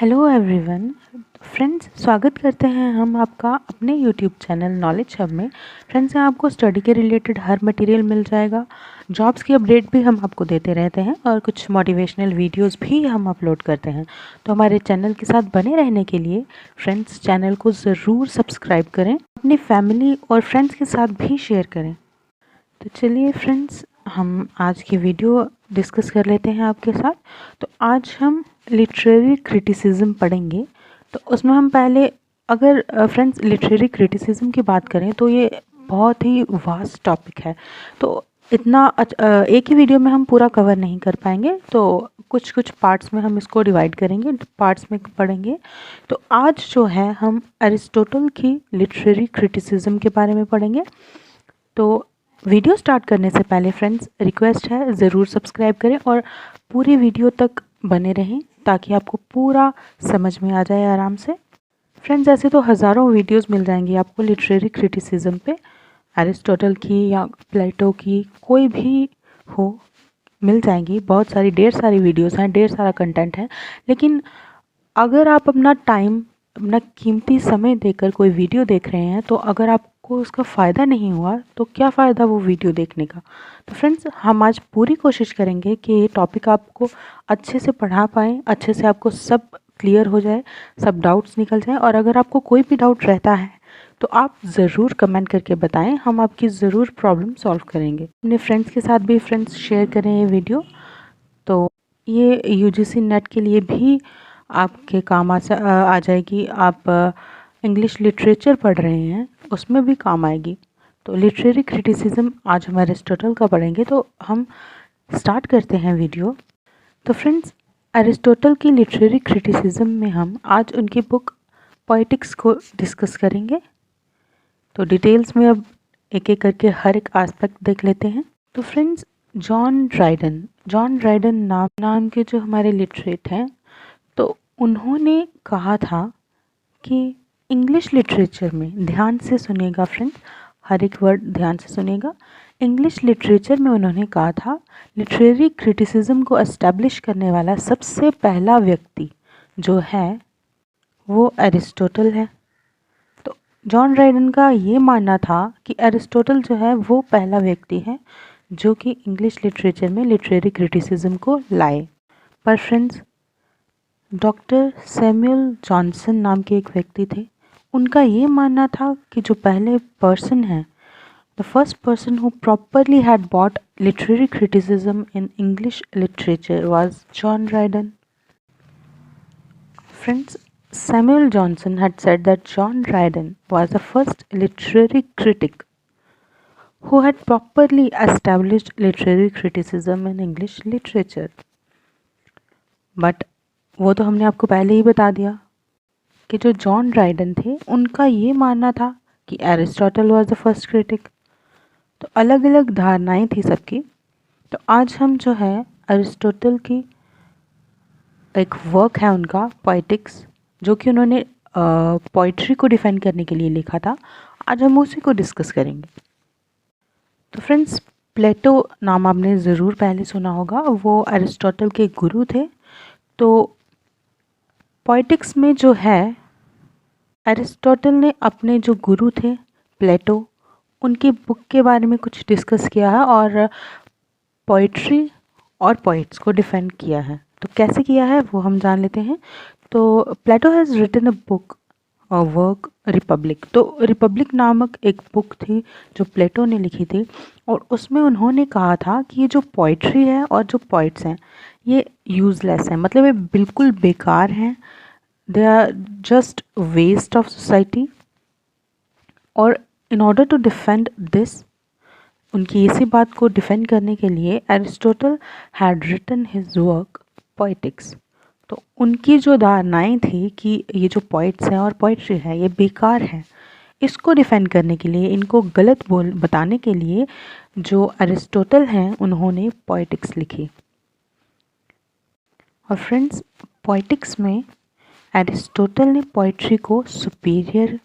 Hello everyone friends, स्वागत करते हैं हम आपका अपने यूट्यूब चैनल नॉलेज हब में। फ्रेंड्स, यहाँ आपको स्टडी के रिलेटेड हर मटेरियल मिल जाएगा। जॉब्स की अपडेट भी हम आपको देते रहते हैं और कुछ मोटिवेशनल वीडियोस भी हम अपलोड करते हैं। तो हमारे चैनल के साथ बने रहने के लिए फ्रेंड्स चैनल को ज़रूर सब्सक्राइब करें, अपनी फैमिली और फ्रेंड्स के साथ भी शेयर करें। तो चलिए फ्रेंड्स, हम आज की वीडियो डिस्कस कर लेते हैं आपके साथ। तो आज हम लिटरेरी क्रिटिसिज्म पढ़ेंगे। तो उसमें हम पहले अगर फ्रेंड्स लिटरेरी क्रिटिसिज्म की बात करें तो ये बहुत ही वास्ट टॉपिक है। तो इतना एक ही वीडियो में हम पूरा कवर नहीं कर पाएंगे, तो कुछ कुछ पार्ट्स में हम इसको डिवाइड करेंगे, पार्ट्स में पढ़ेंगे। तो आज जो है हम अरिस्टोटल की लिटरेरी क्रिटिसिज्म के बारे में पढ़ेंगे। तो वीडियो स्टार्ट करने से पहले फ्रेंड्स रिक्वेस्ट है, ज़रूर सब्सक्राइब करें और पूरी वीडियो तक बने रहें ताकि आपको पूरा समझ में आ जाए आराम से। फ्रेंड्स, ऐसे तो हज़ारों वीडियोस मिल जाएंगी आपको लिटरेरी क्रिटिसिज्म पे, अरिस्टोटल की या प्लेटो की, कोई भी हो मिल जाएंगी। बहुत सारी ढेर सारी वीडियोस हैं, ढेर सारा कंटेंट है। लेकिन अगर आप अपना टाइम, अपना कीमती समय देकर कोई वीडियो देख रहे हैं, तो अगर आपको उसका फ़ायदा नहीं हुआ तो क्या फ़ायदा वो वीडियो देखने का। तो फ्रेंड्स, हम आज पूरी कोशिश करेंगे कि ये टॉपिक आपको अच्छे से पढ़ा पाएँ, अच्छे से आपको सब क्लियर हो जाए, सब डाउट्स निकल जाएँ। और अगर आपको कोई भी डाउट रहता है तो आप ज़रूर कमेंट करके बताएं, हम आपकी ज़रूर प्रॉब्लम सॉल्व करेंगे। अपने फ्रेंड्स के साथ भी फ्रेंड्स शेयर करें ये वीडियो। तो ये यूजीसी नेट के लिए भी आपके काम आ जाएगी। आप इंग्लिश लिटरेचर पढ़ रहे हैं उसमें भी काम आएगी। तो लिटरेरी क्रिटिसिज्म आज हम अरिस्टोटल का पढ़ेंगे। तो हम स्टार्ट करते हैं वीडियो। तो फ्रेंड्स, अरिस्टोटल की लिटरेरी क्रिटिसिज्म में हम आज उनकी बुक पोएटिक्स को डिस्कस करेंगे। तो डिटेल्स में अब एक एक करके हर एक एस्पेक्ट देख लेते हैं। तो फ्रेंड्स, जॉन ड्राइडन नाम के जो हमारे लिटरेट हैं, तो उन्होंने कहा था कि इंग्लिश लिटरेचर में, ध्यान से सुनिएगा फ्रेंड्स, हर एक वर्ड ध्यान से सुनिएगा। इंग्लिश लिटरेचर में उन्होंने कहा था लिटरेरी क्रिटिसिज्म को एस्टैब्लिश करने वाला सबसे पहला व्यक्ति जो है वो एरिस्टोटल है। तो जॉन ड्राइडन का ये मानना था कि एरिस्टोटल जो है वो पहला व्यक्ति है जो कि इंग्लिश लिटरेचर में लिटरेरी क्रिटिसिज्म को लाए। पर फ्रेंड्स, डॉक्टर सैमुअल जॉनसन नाम के एक व्यक्ति थे, उनका ये मानना था कि जो पहले पर्सन है, the first person who properly had bought literary criticism in English literature was John Dryden. Friends, Samuel Johnson had said that John Dryden was the first literary critic who had properly established literary criticism in English literature. But वो तो हमने आपको पहले ही बता दिया कि जो John Dryden थे उनका ये मानना था कि Aristotle was the first critic. तो अलग अलग धारणाएं थी सबकी। तो आज हम जो है एरिस्टोटल की एक वर्क है उनका पोएटिक्स, जो कि उन्होंने पोइट्री को डिफाइन करने के लिए लिखा था, आज हम उसी को डिस्कस करेंगे। तो फ्रेंड्स, प्लेटो नाम आपने ज़रूर पहले सुना होगा, वो अरिस्टोटल के गुरु थे। तो पोइटिक्स में जो है अरिस्टोटल ने अपने जो गुरु थे प्लेटो, उनकी बुक के बारे में कुछ डिस्कस किया है और पोइट्री और पोइट्स को डिफाइन किया है। तो कैसे किया है वो हम जान लेते हैं। तो प्लेटो हैज़ रिटन अ बुक और वर्क रिपब्लिक। तो रिपब्लिक नामक एक बुक थी जो प्लेटो ने लिखी थी, और उसमें उन्होंने कहा था कि ये जो पोइट्री है और जो पोइट्स हैं ये यूज़लेस हैं, मतलब ये बिल्कुल बेकार हैं, they are just waste of society. और in order to defend this, उनकी इसी बात को डिफेंड करने के लिए Aristotle had written his work Poetics. तो उनकी जो धारणाएं थी कि ये जो पोइट्स हैं और पोइट्री है ये बेकार है, इसको डिफेंड करने के लिए, इनको गलत बताने के लिए जो अरिस्टोटल हैं उन्होंने पोएटिक्स लिखी। और फ्रेंड्स, पोएटिक्स में एरिस्टोटल ने पोइट्री को सुपीरियर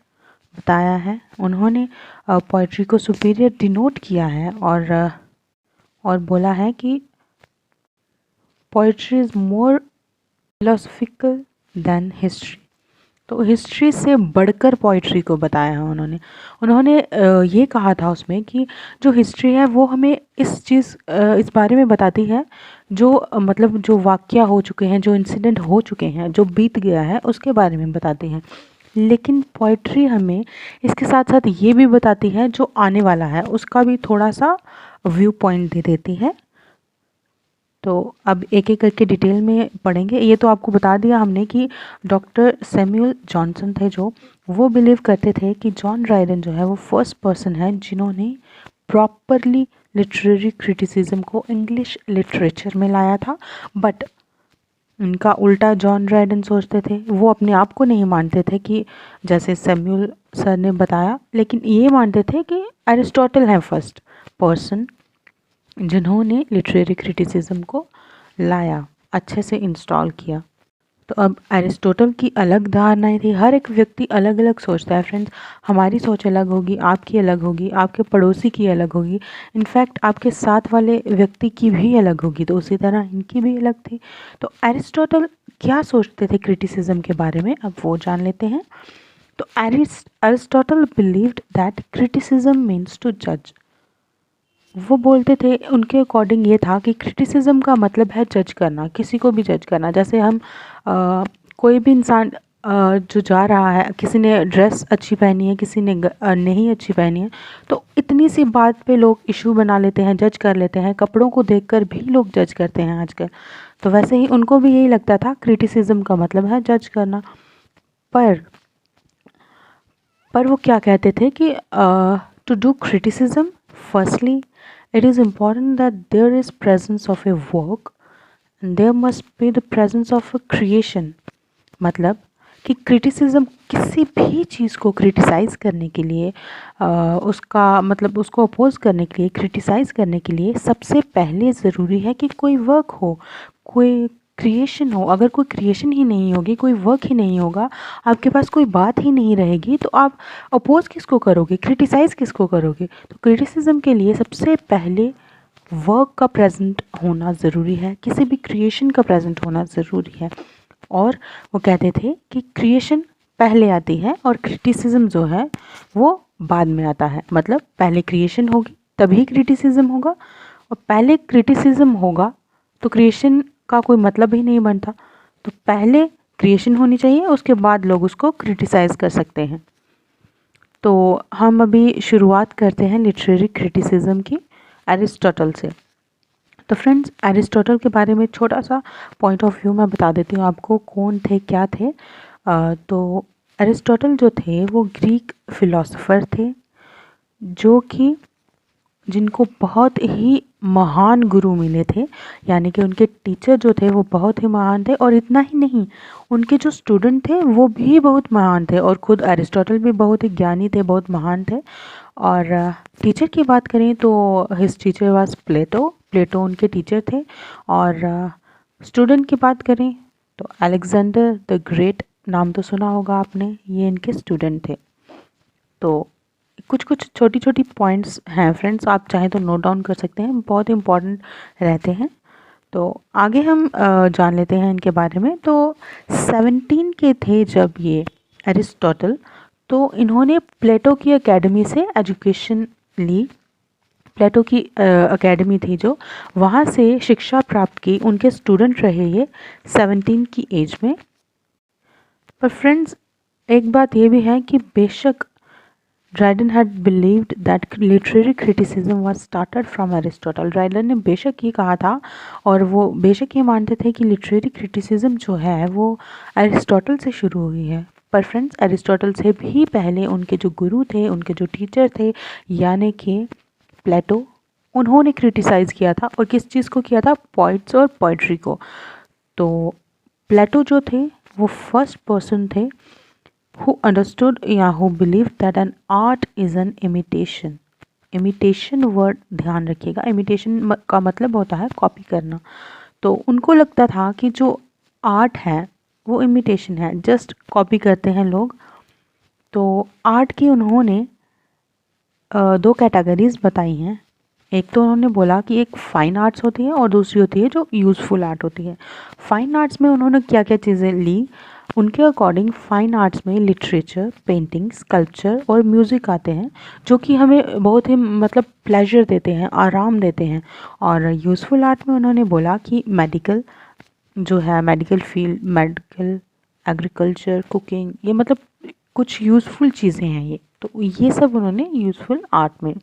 बताया है, उन्होंने पोइट्री को सुपीरियर डिनोट किया है और बोला है कि poetry is more philosophical than history. तो हिस्ट्री से बढ़कर पोइट्री को बताया है उन्होंने ये कहा था उसमें कि जो हिस्ट्री है वो हमें इस बारे में बताती है जो मतलब जो वाक़या हो चुके हैं, जो इंसिडेंट हो चुके हैं, जो बीत गया है उसके बारे में बताती हैं। लेकिन पोइट्री हमें इसके साथ साथ ये भी बताती है जो आने वाला है उसका भी थोड़ा सा व्यू पॉइंट दे देती है। तो अब एक एक करके डिटेल में पढ़ेंगे। ये तो आपको बता दिया हमने कि डॉक्टर सैमुअल जॉनसन थे जो वो बिलीव करते थे कि जॉन ड्राइडन जो है वो फर्स्ट पर्सन है जिन्होंने प्रॉपरली लिटरेरी क्रिटिसिज्म को इंग्लिश लिटरेचर में लाया था। बट उनका उल्टा जॉन ड्राइडन सोचते थे, वो अपने आप को नहीं मानते थे कि जैसे सैमुअल सर ने बताया, लेकिन ये मानते थे कि एरिस्टोटल है फर्स्ट पर्सन जिन्होंने लिटरेरी क्रिटिसिज्म को लाया, अच्छे से इंस्टॉल किया। तो अब एरिस्टोटल की अलग धारणाएं थी। हर एक व्यक्ति अलग अलग सोचता है फ्रेंड्स। हमारी सोच अलग होगी, आपकी अलग होगी, आपके पड़ोसी की अलग होगी, इनफैक्ट आपके साथ वाले व्यक्ति की भी अलग होगी। तो उसी तरह इनकी भी अलग थी। तो एरिस्टोटल क्या सोचते थे क्रिटिसिज्म के बारे में, अब वो जान लेते हैं। तो Aristotle believed that criticism means to जज। वो बोलते थे, उनके अकॉर्डिंग ये था कि क्रिटिसिज्म का मतलब है जज करना, किसी को भी जज करना। जैसे हम कोई भी इंसान जो जा रहा है, किसी ने ड्रेस अच्छी पहनी है, किसी ने नहीं अच्छी पहनी है, तो इतनी सी बात पे लोग इशू बना लेते हैं, जज कर लेते हैं। कपड़ों को देखकर भी लोग जज करते हैं आजकल। तो वैसे ही उनको भी यही लगता था, क्रिटिसिज्म का मतलब है जज करना। पर वो क्या कहते थे कि to do criticism firstly it is important that there is presence of a work and there must be the presence of a creation। मतलब कि क्रिटिसिज्म, किसी भी चीज़ को क्रिटिसाइज़ करने के लिए उसका मतलब उसको अपोज करने के लिए, क्रिटिसाइज़ करने के लिए सबसे पहले ज़रूरी है कि कोई वर्क हो, कोई क्रिएशन हो। अगर कोई क्रिएशन ही नहीं होगी, कोई वर्क ही नहीं होगा, आपके पास कोई बात ही नहीं रहेगी, तो आप अपोज किसको करोगे, क्रिटिसाइज़ किसको करोगे। तो क्रिटिसिज्म के लिए सबसे पहले वर्क का प्रेजेंट होना ज़रूरी है, किसी भी क्रिएशन का प्रेजेंट होना ज़रूरी है। और वो कहते थे कि क्रिएशन पहले आती है और क्रिटिसिज्म जो है वो बाद में आता है। मतलब पहले क्रिएशन होगी तभी क्रिटिसिज्म होगा, और पहले क्रिटिसिज्म होगा तो क्रिएशन का कोई मतलब ही नहीं बनता। तो पहले क्रिएशन होनी चाहिए, उसके बाद लोग उसको क्रिटिसाइज़ कर सकते हैं। तो हम अभी शुरुआत करते हैं लिटरेरी क्रिटिसिज्म की एरिस्टोटल से। तो फ्रेंड्स, एरिस्टोटल के बारे में छोटा सा पॉइंट ऑफ व्यू मैं बता देती हूँ आपको, कौन थे, क्या थे। तो एरिस्टोटल जो थे वो ग्रीक फिलोसोफर थे, जो कि जिनको बहुत ही महान गुरु मिले थे, यानी कि उनके टीचर जो थे वो बहुत ही महान थे। और इतना ही नहीं, उनके जो स्टूडेंट थे वो भी बहुत महान थे, और खुद एरिस्टोटल भी बहुत ही ज्ञानी थे, बहुत महान थे। और टीचर की बात करें तो हिज टीचर वाज प्लेटो उनके टीचर थे। और स्टूडेंट की बात करें तो अलेक्जेंडर द ग्रेट, नाम तो सुना होगा आपने, ये इनके स्टूडेंट थे। तो कुछ कुछ छोटी छोटी पॉइंट्स हैं फ्रेंड्स, आप चाहें तो नोट डाउन कर सकते हैं, बहुत इंपॉर्टेंट रहते हैं। तो आगे हम जान लेते हैं इनके बारे में। तो 17 के थे जब ये एरिस्टोटल, तो इन्होंने प्लेटो की एकेडमी से एजुकेशन ली। प्लेटो की एकेडमी थी जो, वहाँ से शिक्षा प्राप्त की। उनके स्टूडेंट रहे ये 17 की एज में। पर फ्रेंड्स, एक बात ये भी है कि बेशक Dryden had believed that literary criticism was started from Aristotle। Dryden ने बेशक ये कहा था, और वो बेशक ये मानते थे कि लिटरेरी क्रिटिसिज्म जो है वो एरिस्टोटल से शुरू हुई है। पर फ्रेंड्स, एरिस्टोटल से भी पहले उनके जो गुरु थे, उनके जो टीचर थे, यानी कि प्लेटो, उन्होंने क्रिटिसाइज़ किया था। और किस चीज़ को किया था? पोइट्स और पोइट्री को। तो प्लेटो जो थे वो फर्स्ट पर्सन थे who understood या who believed that an art is an imitation। imitation word ध्यान रखिएगा, imitation का मतलब होता है कॉपी करना। तो उनको लगता था कि जो आर्ट है वो imitation है, जस्ट कॉपी करते हैं लोग। तो आर्ट की उन्होंने दो कैटेगरीज बताई हैं। एक तो उन्होंने बोला कि एक फ़ाइन आर्ट्स होती है और दूसरी होती है जो यूज़फुल आर्ट होती है। फ़ाइन आर्ट्स में उन्होंने क्या क्या चीज़ें ली, उनके अकॉर्डिंग फाइन आर्ट्स में लिटरेचर, पेंटिंग, स्कल्पचर और म्यूज़िक आते हैं, जो कि हमें बहुत ही मतलब प्लेजर देते हैं, आराम देते हैं। और यूज़फुल आर्ट में उन्होंने बोला कि मेडिकल जो है, medical field, medical, agriculture, cooking, ये मतलब कुछ यूज़फुल चीज़ें हैं ये, तो ये सब उन्होंने यूज़फुल आर्ट में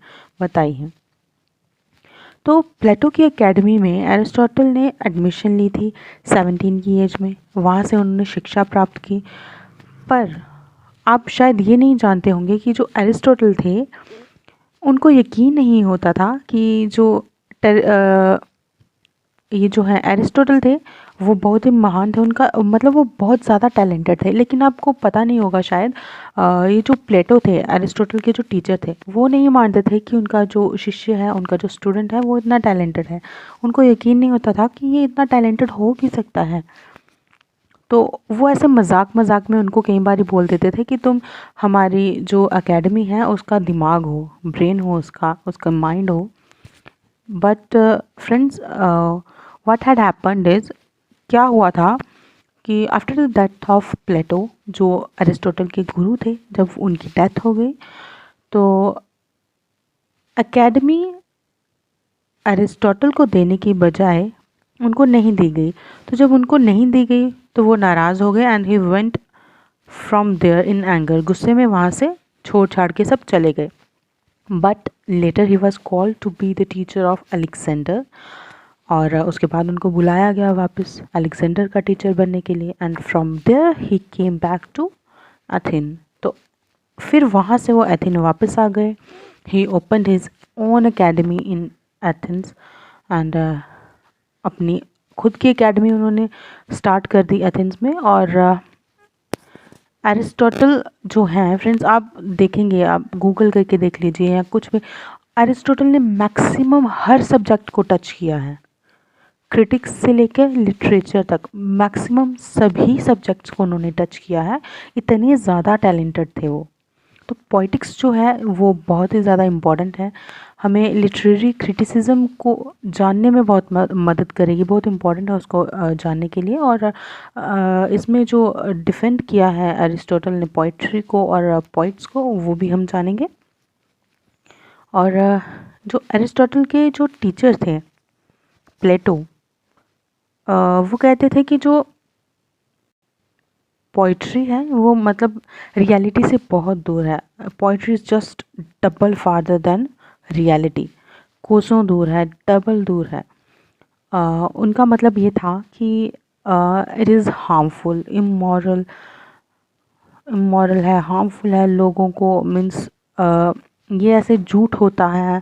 बताई हैं। तो प्लेटो की एकेडमी में एरिस्टोटल ने एडमिशन ली थी 17 की एज में। वहाँ से उन्होंने शिक्षा प्राप्त की। पर आप शायद ये नहीं जानते होंगे कि जो एरिस्टोटल थे, उनको यकीन नहीं होता था कि ये जो है एरिस्टोटल थे, वो बहुत ही महान थे। उनका मतलब वो बहुत ज़्यादा टैलेंटेड थे। लेकिन आपको पता नहीं होगा शायद, ये जो प्लेटो थे, एरिस्टोटल के जो टीचर थे, वो नहीं मानते थे कि उनका जो शिष्य है, उनका जो स्टूडेंट है, वो इतना टैलेंटेड है। उनको यकीन नहीं होता था कि ये इतना टैलेंटेड हो भी सकता है। तो वो ऐसे मजाक मजाक में उनको कई बार बोल देते थे कि तुम हमारी जो एकेडमी है उसका दिमाग हो, ब्रेन हो, उसका माइंड हो। But friends, what had happened is, क्या हुआ था कि after the death of Plato, जो अरिस्टोटल के गुरु थे, जब उनकी डेथ हो गई तो एकेडमी अरिस्टोटल को देने की बजाय उनको नहीं दी गई। तो जब उनको नहीं दी गई तो वो नाराज़ हो गए and he went from there in anger. गुस्से में वहाँ से छोड़ छाड़ के सब चले गए। But later he was called to be the teacher of Alexander. और उसके बाद उनको बुलाया गया वापस अलेक्जेंडर का टीचर बनने के लिए। And from there he came back to Athens. तो फिर वहाँ से वो एथेन वापस आ गए। He opened his own academy in Athens and अपनी खुद की एकेडमी उन्होंने स्टार्ट कर दी एथेंस में। और एरिस्टोटल जो हैं फ्रेंड्स, आप देखेंगे, आप गूगल करके देख लीजिए या कुछ भी, एरिस्टोटल ने मैक्सिमम हर सब्जेक्ट को टच किया है। क्रिटिक्स से लेकर लिटरेचर तक मैक्सिमम सभी सब्जेक्ट्स को उन्होंने टच किया है। इतने ज़्यादा टैलेंटेड थे वो। तो पॉलिटिक्स जो है वो बहुत ही ज़्यादा इम्पॉर्टेंट है। हमें लिटरेरी क्रिटिसिज्म को जानने में बहुत मदद करेगी, बहुत इम्पॉर्टेंट है उसको जानने के लिए। और इसमें जो डिफेंड किया है अरिस्टोटल ने पोइट्री को और पोइट्स को, वो भी हम जानेंगे। और जो अरिस्टोटल के जो टीचर थे प्लेटो, वो कहते थे कि जो पोइट्री है वो मतलब रियलिटी से बहुत दूर है। Poetry is just double farther than reality, कोसों दूर है, डबल दूर है। उनका मतलब ये था कि इट इज़ हार्मफुल, इमोरल है, हार्मफुल है लोगों को, मीन्स ये ऐसे झूठ होता है।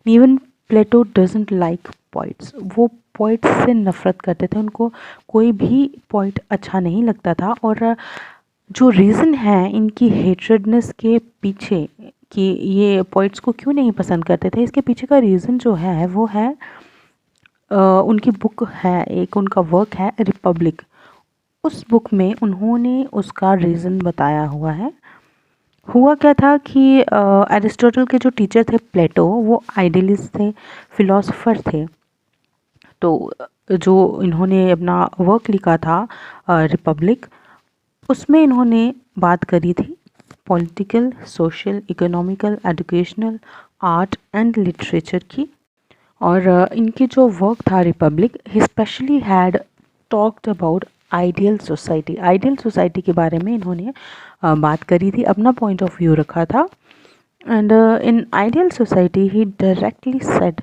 Even Plato doesn't like poets. वो पोइट्स से नफ़रत करते थे, उनको कोई भी पोइट अच्छा नहीं लगता था। और जो रीज़न है इनकी हेट्रेडनेस के पीछे कि ये पोइट्स को क्यों नहीं पसंद करते थे, इसके पीछे का रीज़न जो है वो है उनकी बुक है, एक उनका वर्क है रिपब्लिक। उस बुक में उन्होंने उसका रीज़न बताया हुआ है। हुआ क्या था कि अरिस्टोटल के जो टीचर थे प्लेटो, वो आइडियलिस्ट थे, फिलोसोफर थे। तो जो इन्होंने अपना वर्क लिखा था रिपब्लिक, उसमें इन्होंने बात करी थी political, social, economical, educational, art and literature की। और इनकी जो वर्क था Republic, he specially had talked about ideal society. Ideal society के बारे में इन्होंने बात करी थी, अपना पॉइंट ऑफ व्यू रखा था। And in ideal society he directly said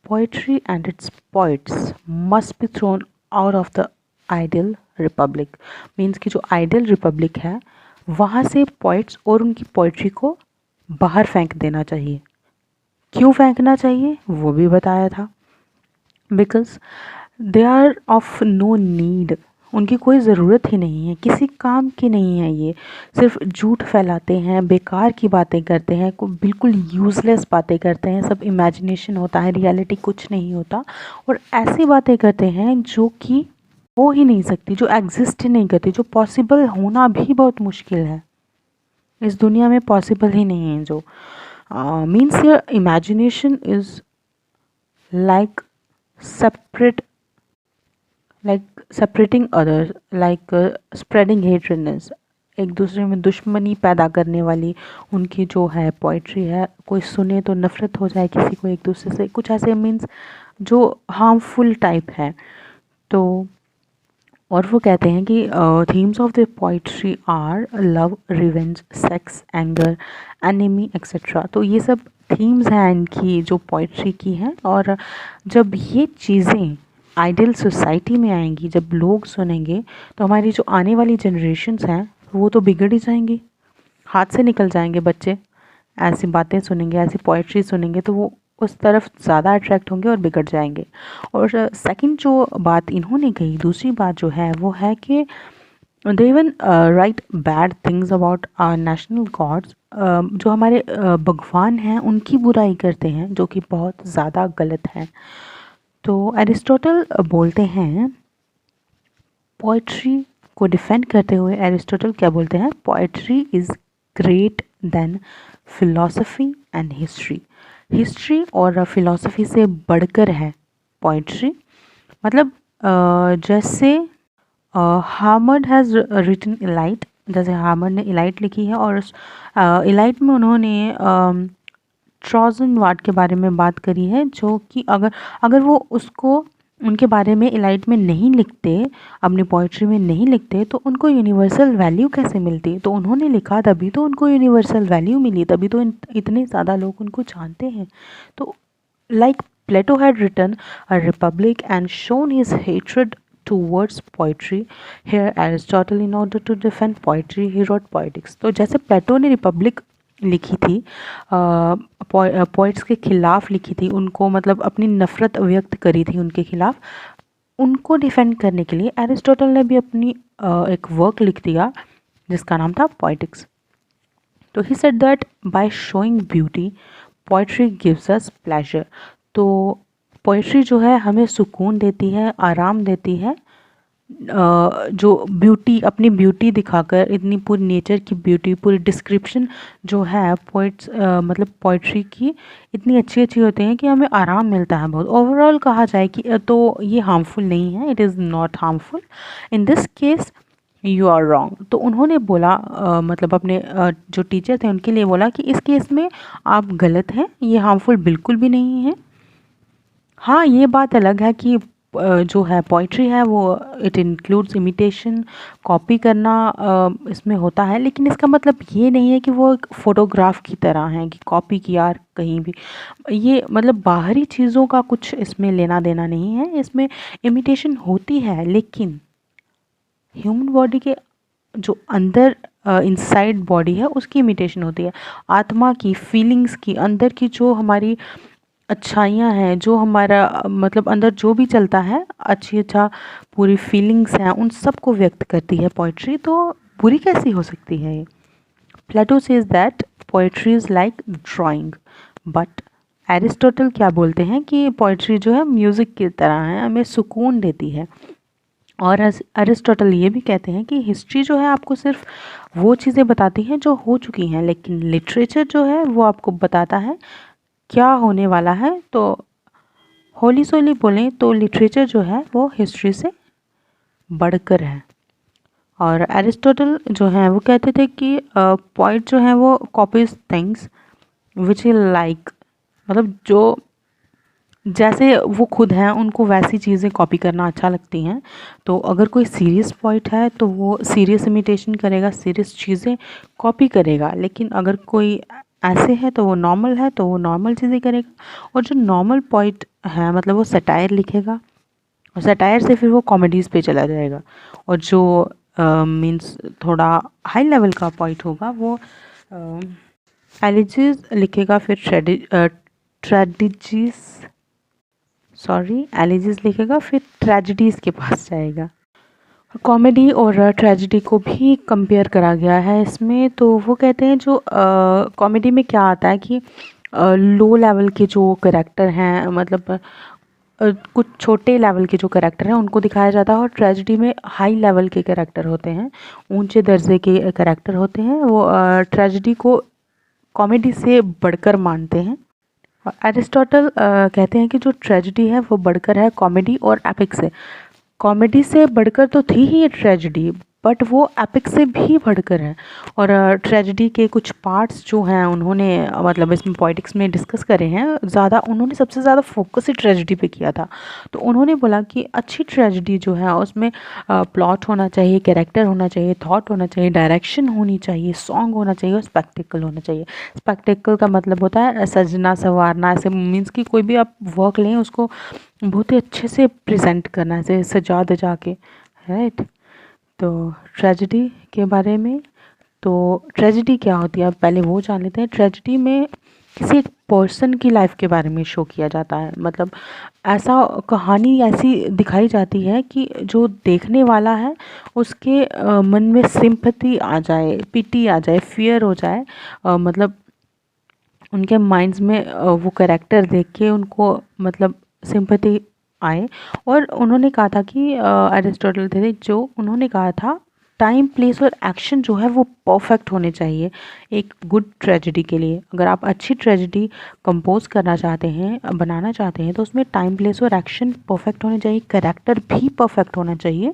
poetry and it's poets must be thrown out of the ideal Republic. Means कि जो आइडियल रिपब्लिक है वहाँ से पोइट्स और उनकी पोइट्री को बाहर फेंक देना चाहिए। क्यों फेंकना चाहिए वो भी बताया था। Because they are of no need, उनकी कोई ज़रूरत ही नहीं है, किसी काम की नहीं है। ये सिर्फ झूठ फैलाते हैं, बेकार की बातें करते हैं, बिल्कुल यूज़लेस बातें करते हैं, सब इमेजिनेशन होता है, रियलिटी कुछ नहीं होता। और ऐसी बातें करते हैं जो कि हो ही नहीं सकती, जो एग्जिस्ट ही नहीं करती, जो पॉसिबल होना भी बहुत मुश्किल है, इस दुनिया में पॉसिबल ही नहीं है। जो means your imagination is like separate like separating others, like spreading hatredness, एक दूसरे में दुश्मनी पैदा करने वाली उनकी जो है पोइट्री है, कोई सुने तो नफ़रत हो जाए किसी को एक दूसरे से, कुछ ऐसे मीन्स जो हार्मफुल टाइप है। तो और वो कहते हैं कि themes of the poetry are love, revenge, sex, anger, enemy etcetera. तो ये सब थीम्स हैं इनकी जो पोइट्री की हैं। और जब ये चीज़ें आइडियल सोसाइटी में आएंगी, जब लोग सुनेंगे, तो हमारी जो आने वाली जनरेशन्स हैं वो तो बिगड़ ही जाएंगी, हाथ से निकल जाएंगे बच्चे। ऐसी बातें सुनेंगे, ऐसी पोइट्री सुनेंगे तो वो उस तरफ ज़्यादा अट्रैक्ट होंगे और बिगड़ जाएंगे। और सेकंड जो बात इन्होंने कही, दूसरी बात जो है वो है कि they even write bad things about our national gods. जो हमारे भगवान हैं उनकी बुराई करते हैं, जो कि बहुत ज़्यादा गलत है। तो एरिस्टोटल बोलते हैं, पोइट्री को डिफेंड करते हुए एरिस्टोटल क्या बोलते हैं, poetry is great than philosophy and history. History और फिलॉसफी से बढ़कर है पोइट्री। मतलब जैसे हार्मड हैज़ रिटन इलाइट, जैसे हार्मड ने इलाइट लिखी है, और इलाइट में उन्होंने ट्रोजन वार के बारे में बात करी है, जो कि अगर वो उसको उनके बारे में इलाइट में नहीं लिखते, अपनी पोइट्री में नहीं लिखते, तो उनको यूनिवर्सल वैल्यू कैसे मिलती। तो उन्होंने लिखा तभी तो उनको यूनिवर्सल वैल्यू मिली, तभी तो इतने ज़्यादा लोग उनको जानते हैं। तो like Plato had written a Republic and shown his hatred towards poetry, here Aristotle in order to defend poetry he wrote poetics। तो जैसे प्लेटो ने रिपब्लिक लिखी थी, पोइट्स के खिलाफ लिखी थी, उनको मतलब अपनी नफ़रत व्यक्त करी थी उनके खिलाफ, उनको डिफेंड करने के लिए एरिस्टोटल ने भी अपनी एक वर्क लिख दिया जिसका नाम था पोइटिक्स। तो he said that by showing beauty poetry gives us pleasure. तो पोइट्री जो है हमें सुकून देती है, आराम देती है। जो ब्यूटी, अपनी ब्यूटी दिखाकर, इतनी पूरी नेचर की ब्यूटी, पूरी डिस्क्रिप्शन जो है पोइट्स मतलब पोइट्री की इतनी अच्छी अच्छी होती हैं कि हमें आराम मिलता है बहुत। ओवरऑल कहा जाए कि तो ये हार्मफुल नहीं है, it is not harmful in this case, you are wrong. तो उन्होंने बोला मतलब अपने जो टीचर थे उनके लिए बोला कि इस केस में आप गलत हैं, ये हार्मफुल बिल्कुल भी नहीं है। हाँ, ये बात अलग है कि जो है पोइट्री है वो इट इंक्लूड्स इमिटेशन, कॉपी करना इसमें होता है, लेकिन इसका मतलब ये नहीं है कि वो एक फ़ोटोग्राफ की तरह है कि कॉपी किया कहीं भी। ये मतलब बाहरी चीज़ों का कुछ इसमें लेना देना नहीं है, इसमें इमिटेशन होती है, लेकिन ह्यूमन बॉडी के जो अंदर इनसाइड बॉडी है उसकी इमिटेशन होती है। आत्मा की, फीलिंग्स की, अंदर की जो हमारी अच्छाइयाँ हैं, जो हमारा मतलब अंदर जो भी चलता है, अच्छा पूरी फीलिंग्स हैं, उन सब को व्यक्त करती है पोइट्री। तो बुरी कैसी हो सकती है ये। Plato says that poetry is like drawing, but Aristotle क्या बोलते हैं कि पोइट्री जो है म्यूज़िक की तरह है, हमें सुकून देती है। और अरिस्टोटल ये भी कहते हैं कि हिस्ट्री जो है आपको सिर्फ वो चीज़ें बताती हैं जो हो चुकी हैं, लेकिन लिटरेचर जो है वो आपको बताता है क्या होने वाला है। तो होली सोली बोलें तो लिटरेचर जो है वो हिस्ट्री से बढ़कर है। और एरिस्टोटल जो है वो कहते थे कि पोइट जो है वो copies things which he like, मतलब जो जैसे वो खुद हैं उनको वैसी चीज़ें कॉपी करना अच्छा लगती हैं। तो अगर कोई सीरियस पोइट है तो वो सीरियस इमिटेशन करेगा, सीरियस चीज़ें कॉपी करेगा, लेकिन अगर कोई ऐसे है तो वो नॉर्मल है तो वो नॉर्मल चीज़ें करेगा। और जो नॉर्मल पोइट है मतलब वो सटायर लिखेगा, और सटायर से फिर वो कॉमेडीज़ पे चला जाएगा। और जो मीन्स थोड़ा हाई लेवल का पोइट होगा वो एलिजीज लिखेगा, फिर एलिजीज लिखेगा, फिर ट्रेजिडीज़ के पास जाएगा। कॉमेडी और ट्रेजिडी को भी कंपेयर करा गया है इसमें। तो वो कहते हैं जो कॉमेडी में क्या आता है कि लो लेवल के जो करेक्टर हैं, मतलब कुछ छोटे लेवल के जो करेक्टर हैं उनको दिखाया जाता है, और ट्रेजिडी में हाई लेवल के करेक्टर होते हैं, ऊंचे दर्जे के करेक्टर होते हैं। वो ट्रेजिडी को कॉमेडी से बढ़कर मानते हैं। एरिस्टोटल कहते हैं कि जो ट्रेजिडी है वो बढ़कर है कॉमेडी और एपिक से। कॉमेडी से बढ़कर तो थी ही ये ट्रेजेडी, बट वो एपिक से भी बढ़कर है। और ट्रेजेडी के कुछ पार्ट्स जो हैं उन्होंने मतलब इसमें पॉलिटिक्स में डिस्कस करे हैं ज़्यादा। उन्होंने सबसे ज़्यादा फोकस ही ट्रेजेडी पे किया था। तो उन्होंने बोला कि अच्छी ट्रेजेडी जो है उसमें प्लॉट होना चाहिए, कैरेक्टर होना चाहिए, थॉट होना चाहिए, डायरेक्शन होनी चाहिए, सॉन्ग होना चाहिए और स्पेक्टिकल होना चाहिए। स्पेक्टिकल का मतलब होता है सजना संवारना, ऐसे मीन्स कि कोई भी आप वर्क लें उसको बहुत ही अच्छे से प्रेजेंट करना, ऐसे सजा दजा के, राइट। तो ट्रेजेडी के बारे में, तो ट्रेजेडी क्या होती है आप पहले वो जान लेते हैं। ट्रेजेडी में किसी एक पर्सन की लाइफ के बारे में शो किया जाता है, मतलब ऐसा कहानी ऐसी दिखाई जाती है कि जो देखने वाला है उसके मन में सिंपैथी आ जाए, पिटी आ जाए, फियर हो जाए, मतलब उनके माइंड्स में वो कैरेक्टर देख के उनको मतलब सिंपैथी आए। और उन्होंने कहा था कि अरिस्टोटल थे जो, उन्होंने कहा था टाइम, प्लेस और एक्शन जो है वो परफेक्ट होने चाहिए एक गुड ट्रेजेडी के लिए। अगर आप अच्छी ट्रेजेडी कंपोज करना चाहते हैं, बनाना चाहते हैं, तो उसमें टाइम, प्लेस और एक्शन परफेक्ट होने चाहिए, कैरेक्टर भी परफेक्ट होना चाहिए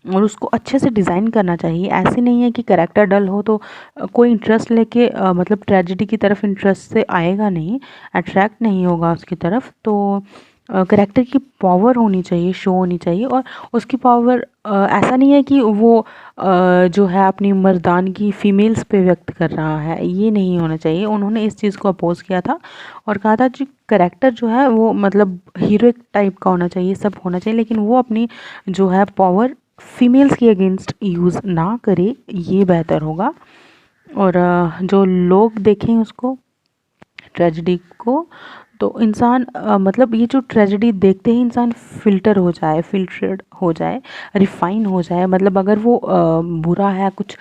और उसको अच्छे से डिज़ाइन करना चाहिए। ऐसे नहीं है कि कैरेक्टर डल हो तो कोई इंटरेस्ट लेके मतलब ट्रेजेडी की तरफ इंटरेस्ट से आएगा नहीं, अट्रैक्ट नहीं होगा उसकी तरफ। तो कैरेक्टर की पावर होनी चाहिए, शो होनी चाहिए। और उसकी पावर ऐसा नहीं है कि वो जो है अपनी मर्दानगी फीमेल्स पे व्यक्त कर रहा है, ये नहीं होना चाहिए। उन्होंने इस चीज़ को अपोज किया था और कहा था कि कैरेक्टर जो है वो मतलब हीरोइक टाइप का होना चाहिए, सब होना चाहिए, लेकिन वो अपनी जो है पावर फीमेल्स के अगेंस्ट यूज़ ना करे, ये बेहतर होगा। और जो लोग देखें उसको, ट्रेजेडी को, तो इंसान मतलब ये जो ट्रेजेडी देखते ही इंसान फिल्टर्ड हो जाए, रिफाइन हो जाए। मतलब अगर वो बुरा है कुछ,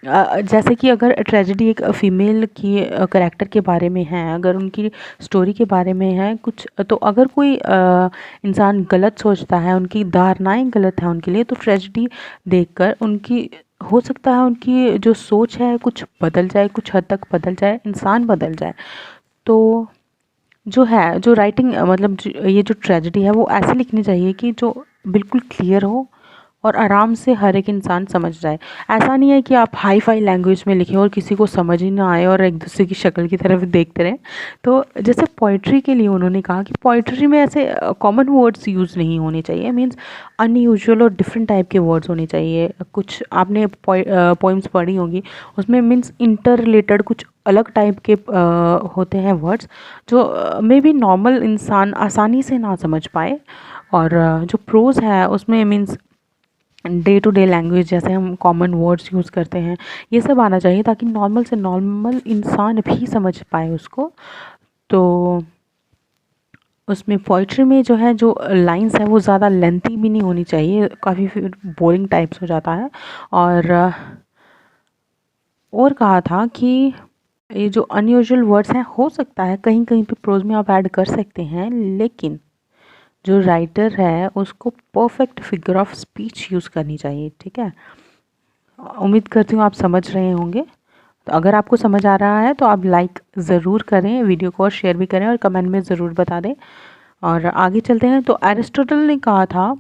जैसे कि अगर ट्रेजेडी एक फीमेल की कैरेक्टर के बारे में है, अगर उनकी स्टोरी के बारे में है कुछ, तो अगर कोई इंसान गलत सोचता है, उनकी धारणाएं गलत हैं उनके लिए, तो ट्रेजेडी देखकर उनकी हो सकता है उनकी जो सोच है कुछ बदल जाए, कुछ हद तक बदल जाए, इंसान बदल जाए। तो जो है जो राइटिंग मतलब ये जो ट्रेजेडी है वो ऐसे लिखनी चाहिए कि जो बिल्कुल क्लियर हो और आराम से हर एक इंसान समझ जाए। ऐसा नहीं है कि आप हाई फाई लैंग्वेज में लिखें और किसी को समझ ही ना आए और एक दूसरे की शक्ल की तरफ देखते रहें। तो जैसे पोइट्री के लिए उन्होंने कहा कि पोइट्री में ऐसे कॉमन वर्ड्स यूज़ नहीं होने चाहिए, मीन्स अनयूजुअल और डिफरेंट टाइप के वर्ड्स होने चाहिए। कुछ आपने पोइम्स पढ़ी होंगी, उसमें मीन्स इंटर रिलेटेड कुछ अलग टाइप के होते हैं वर्ड्स जो मे बी नॉर्मल इंसान आसानी से ना समझ पाए। और जो प्रोज़ है उसमें means day to day language, जैसे हम कॉमन वर्ड्स यूज़ करते हैं, ये सब आना चाहिए ताकि नॉर्मल से नॉर्मल इंसान भी समझ पाए उसको। तो उसमें पोइट्री में जो है जो लाइंस है वो ज़्यादा लेंथी भी नहीं होनी चाहिए, काफ़ी फिर बोरिंग टाइप्स हो जाता है। और कहा था कि ये जो अनयूजुअल वर्ड्स हैं हो सकता है कहीं कहीं पे प्रोज में आप ऐड कर सकते हैं, लेकिन जो राइटर है उसको perfect figure of speech use करनी चाहिए, ठीक है। उम्मीद करती हूँ आप समझ रहे होंगे। तो अगर आपको समझ आ रहा है तो आप लाइक ज़रूर करें वीडियो को और शेयर भी करें और कमेंट में ज़रूर बता दें। और आगे चलते हैं। तो एरिस्टोटल ने कहा था,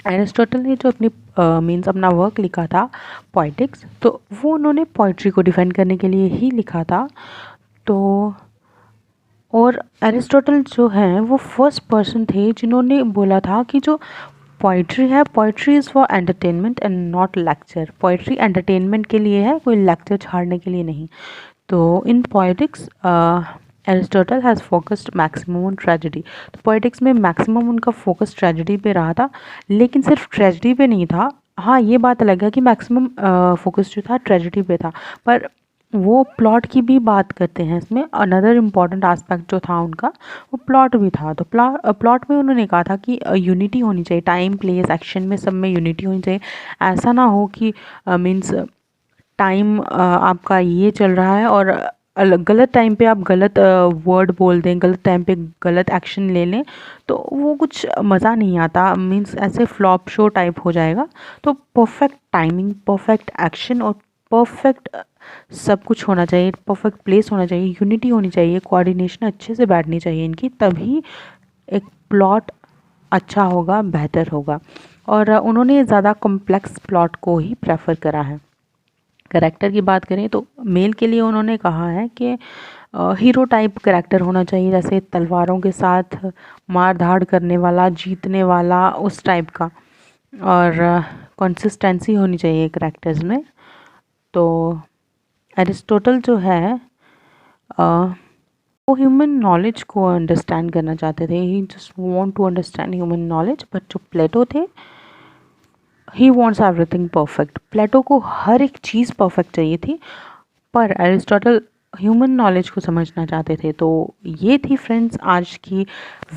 एरिस्टोटल ने जो अपनी मीन्स अपना वर्क लिखा था पोइटिक्स, तो वो उन्होंने पोइट्री को डिफाइन करने के लिए ही लिखा था। तो और एरिस्टोटल जो हैं वो फर्स्ट पर्सन थे जिन्होंने बोला था कि जो पोइट्री है, poetry is for entertainment and not lecture. Poetry entertainment के लिए है, कोई लेक्चर छाड़ने के लिए नहीं। तो in Poetics Aristotle has focused maximum on tragedy. तो पोइटिक्स में मैक्सिमम उनका फोकस ट्रेजेडी पे रहा था, लेकिन सिर्फ ट्रेजेडी पे नहीं था। हाँ, ये बात अलग है कि मैक्सिमम फोकस जो था ट्रेजेडी पे था, पर वो प्लॉट की भी बात करते हैं इसमें। अनदर इम्पॉर्टेंट एस्पेक्ट जो था उनका वो प्लॉट भी था। तो प्लॉट में उन्होंने कहा था कि यूनिटी होनी चाहिए, टाइम, प्लेस, एक्शन में सब में यूनिटी होनी चाहिए। ऐसा ना हो कि मीन्स टाइम आपका ये चल रहा है और गलत टाइम पे आप गलत वर्ड बोल दें, गलत टाइम पे गलत एक्शन ले लें, तो वो कुछ मज़ा नहीं आता, मीन्स ऐसे फ्लॉप शो टाइप हो जाएगा। तो परफेक्ट टाइमिंग, परफेक्ट एक्शन और परफेक्ट सब कुछ होना चाहिए, परफेक्ट प्लेस होना चाहिए, यूनिटी होनी चाहिए, कोऑर्डिनेशन अच्छे से बैठनी चाहिए इनकी, तभी एक प्लॉट अच्छा होगा, बेहतर होगा। और उन्होंने ज़्यादा कॉम्प्लेक्स प्लॉट को ही प्रेफर करा है। कैरेक्टर की बात करें तो मेल के लिए उन्होंने कहा है कि हीरो टाइप कैरेक्टर होना चाहिए, जैसे तलवारों के साथ मार धाड़ करने वाला, जीतने वाला, उस टाइप का। और कंसिस्टेंसी होनी चाहिए कैरेक्टर्स में। तो एरिस्टोटल जो है वो ह्यूमन नॉलेज को अंडरस्टैंड करना चाहते थे। He just want to understand human knowledge. But जो प्लेटो थे, he wants everything perfect. Plato को हर एक चीज़ परफेक्ट चाहिए थी, पर एरिस्टोटल ह्यूमन नॉलेज को समझना चाहते थे। तो ये थी फ्रेंड्स आज की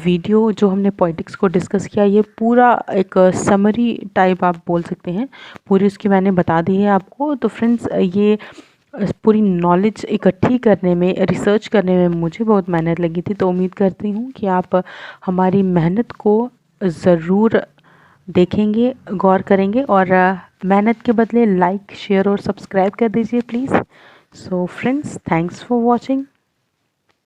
वीडियो, जो हमने पॉलिटिक्स को डिस्कस किया। ये पूरा एक समरी टाइप आप बोल सकते हैं, पूरी उसकी मैंने बता दी है आपको। तो फ्रेंड्स, ये पूरी नॉलेज इकट्ठी करने में, रिसर्च करने में मुझे बहुत मेहनत लगी थी। तो उम्मीद करती हूँ कि आप हमारी मेहनत को ज़रूर देखेंगे, गौर करेंगे, और मेहनत के बदले लाइक, शेयर और सब्सक्राइब कर दीजिए please. So friends, thanks for watching.